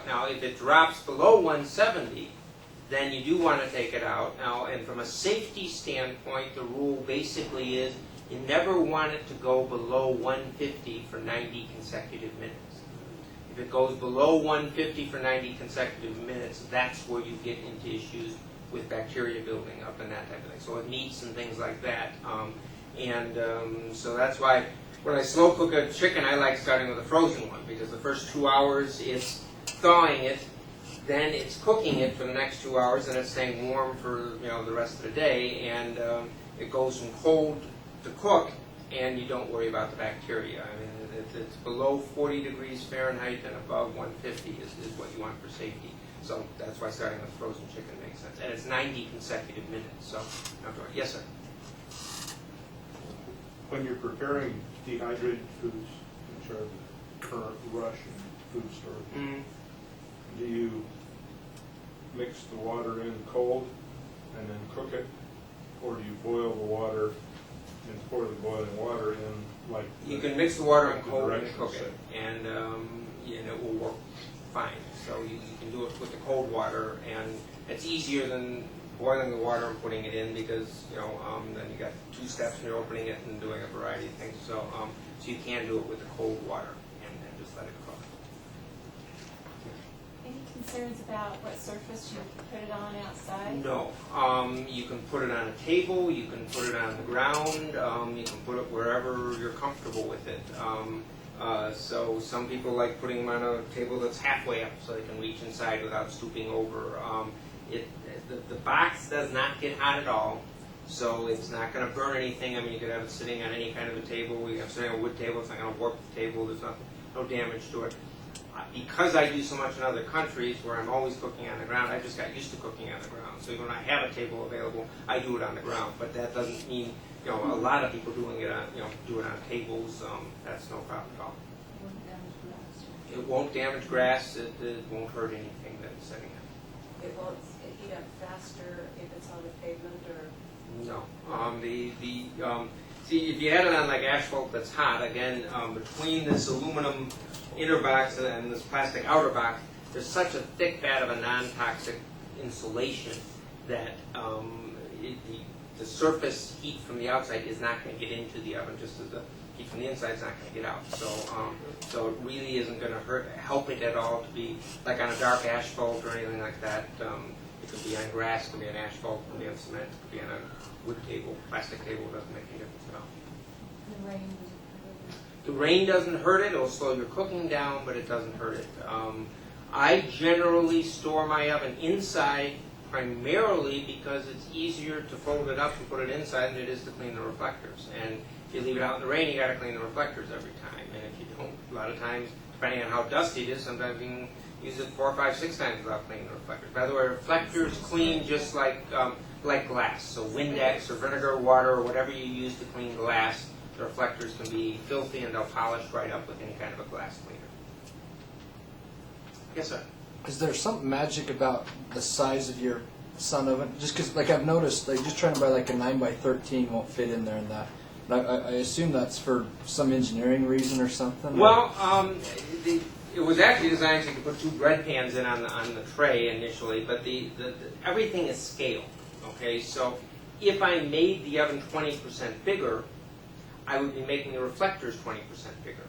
Now, if it drops below 170, then you do want to take it out. Now, and from a safety standpoint, the rule basically is you never want it to go below 150 for 90 consecutive minutes. If it goes below 150 for 90 consecutive minutes, that's where you get into issues with bacteria building up and that type of thing. So with meats and things like that. So that's why when I slow cook a chicken, I like starting with a frozen one, because the first 2 hours it's thawing it, then it's cooking it for the next 2 hours, and it's staying warm for the rest of the day, and it goes from cold to cook, and you don't worry about the bacteria. I mean, it's below 40 degrees Fahrenheit and above 150 is what you want for safety. So that's why starting with frozen chicken makes sense. And it's 90 consecutive minutes. So, yes, sir? When you're preparing dehydrated foods, which are the current rush in food stores, do you mix the water in cold and then cook it, or do you boil the water and pour the boiling water in like you can mix the water in cold and cook it, and it will work fine. So you can do it with the cold water, and it's easier than boiling the water and putting it in, because then you got 2 steps and you're opening it and doing a variety of things. So so you can do it with the cold water and just let it cook. Any concerns about what surface you put it on outside? No. You can put it on a table, you can put it on the ground, you can put it wherever you're comfortable with it. So some people like putting them on a table that's halfway up so they can reach inside without stooping over. The box does not get hot at all, so it's not going to burn anything. I mean, you could have it sitting on any kind of a table. We have sitting on a wood table, it's not going to warp the table. There's no damage to it. Because I do so much in other countries where I'm always cooking on the ground, I just got used to cooking on the ground. So when I have a table available, I do it on the ground. But that doesn't mean, a lot of people doing it on, do it on tables. That's no problem at all. It won't damage grass. It won't hurt anything that's sitting in. It won't heat up faster if it's on the pavement, or? No. See, if you had it on like asphalt that's hot, again, between this aluminum inner box and this plastic outer box, there's such a thick pad of a non-toxic insulation that the surface heat from the outside is not going to get into the oven, just as the heat from the inside is not going to get out. So it really isn't going to help it at all to be like on a dark asphalt or anything like that. It could be on grass, it could be on asphalt, it could be on cement, it could be on a wood table, plastic table. It doesn't make any difference at all. The rain doesn't hurt it. It'll slow your cooking down, but it doesn't hurt it. I generally store my oven inside primarily because it's easier to fold it up and put it inside than it is to clean the reflectors. And if you leave it out in the rain, you got to clean the reflectors every time. And if you don't, a lot of times, depending on how dusty it is, sometimes you can use it 4, 5, 6 times without cleaning the reflectors. By the way, reflectors clean just like glass. So Windex or vinegar, water, or whatever you use to clean glass, the reflectors can be filthy and they'll polish right up with any kind of a glass cleaner. Yes, sir? Is there something magic about the size of your sun oven? Just because, like, I've noticed, like, just trying to buy like a 9x13 won't fit in there and that. And I assume that's for some engineering reason or something? Well, it was actually designed so you could put 2 bread pans in on the tray initially, but everything is scaled. Okay, so if I made the oven 20% bigger, I would be making the reflectors 20% bigger.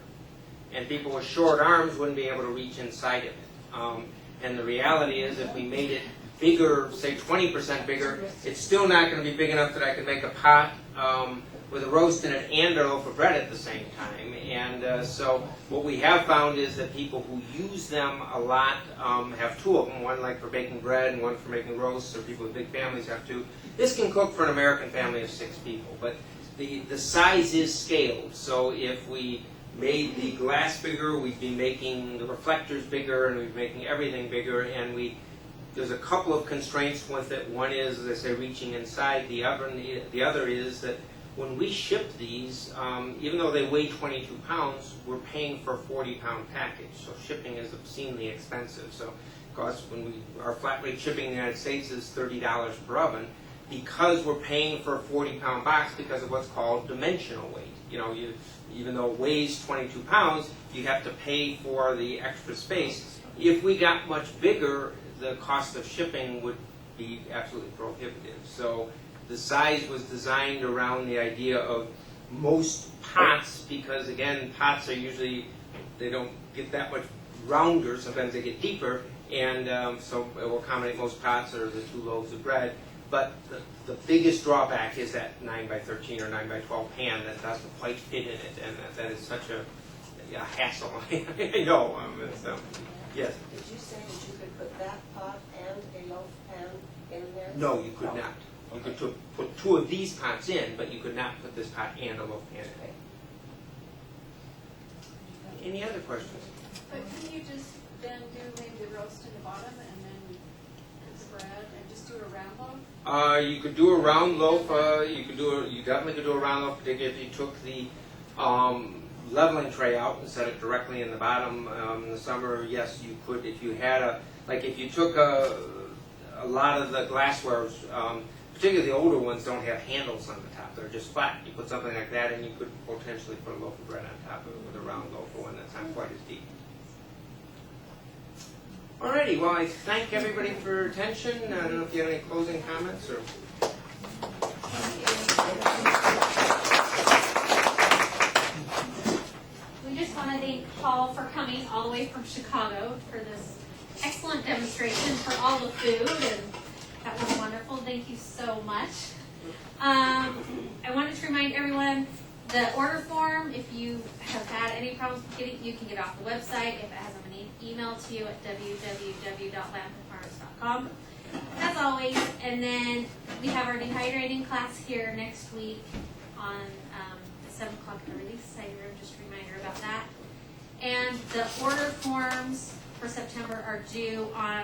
And people with short arms wouldn't be able to reach inside of it. And the reality is if we made it bigger, say 20% bigger, it's still not going to be big enough that I could make a pot with a roast in it and a loaf of bread at the same time. And so what we have found is that people who use them a lot have 2 of them, one like for baking bread and one for making roasts, or people with big families have 2. This can cook for an American family of 6 people, but the size is scaled. So if we made the glass bigger, we'd be making the reflectors bigger, and we'd be making everything bigger, and there's a couple of constraints with it. One is, as I say, reaching inside the oven. The other is that when we ship these, even though they weigh 22 pounds, we're paying for a 40-pound package. So shipping is obscenely expensive. So costs our flat rate shipping in the United States is $30 per oven, because we're paying for a 40-pound box because of what's called dimensional weight. Even though it weighs 22 pounds, you have to pay for the extra space If we got much bigger, the cost of shipping would be absolutely prohibitive. So the size was designed around the idea of most pots, because again, pots are usually, they don't get that much rounder, sometimes they get deeper, and so it will accommodate most pots or the 2 loaves of bread. But the biggest drawback is that 9 by 13 or 9 by 12 pan that doesn't quite fit in it, and that is such a hassle. I know. Yes. Did you say that you could put that pot and a loaf pan in there? No, you could not. You could put 2 of these pots in, but you could not put this pot and a loaf pan in. Any other questions? But can you just then do maybe the roast in the bottom and then cook the bread and just do a round loaf? You could do a round loaf. You definitely could do a round loaf, particularly if you took the leveling tray out and set it directly in the bottom. In the summer, yes, you could. If you had if you took a lot of the glasswares, particularly the older ones, don't have handles on the top. They're just flat. You put something like that, and you could potentially put a loaf of bread on top of it with a round loaf, or one that's not quite as deep. Alrighty, well, I thank everybody for your attention. I don't know if you have any closing comments or. We just want to thank Paul for coming all the way from Chicago for this excellent demonstration for all the food, and that was wonderful. Thank you so much. I wanted to remind everyone, the order form, if you have had any problems with getting, you can get off the website. If it hasn't been emailed to you at www.lampandfarms.com. As always, and then we have our dehydrating class here next week on the 7 o'clock at the release site room. Just a reminder about that. And the order forms for September are due on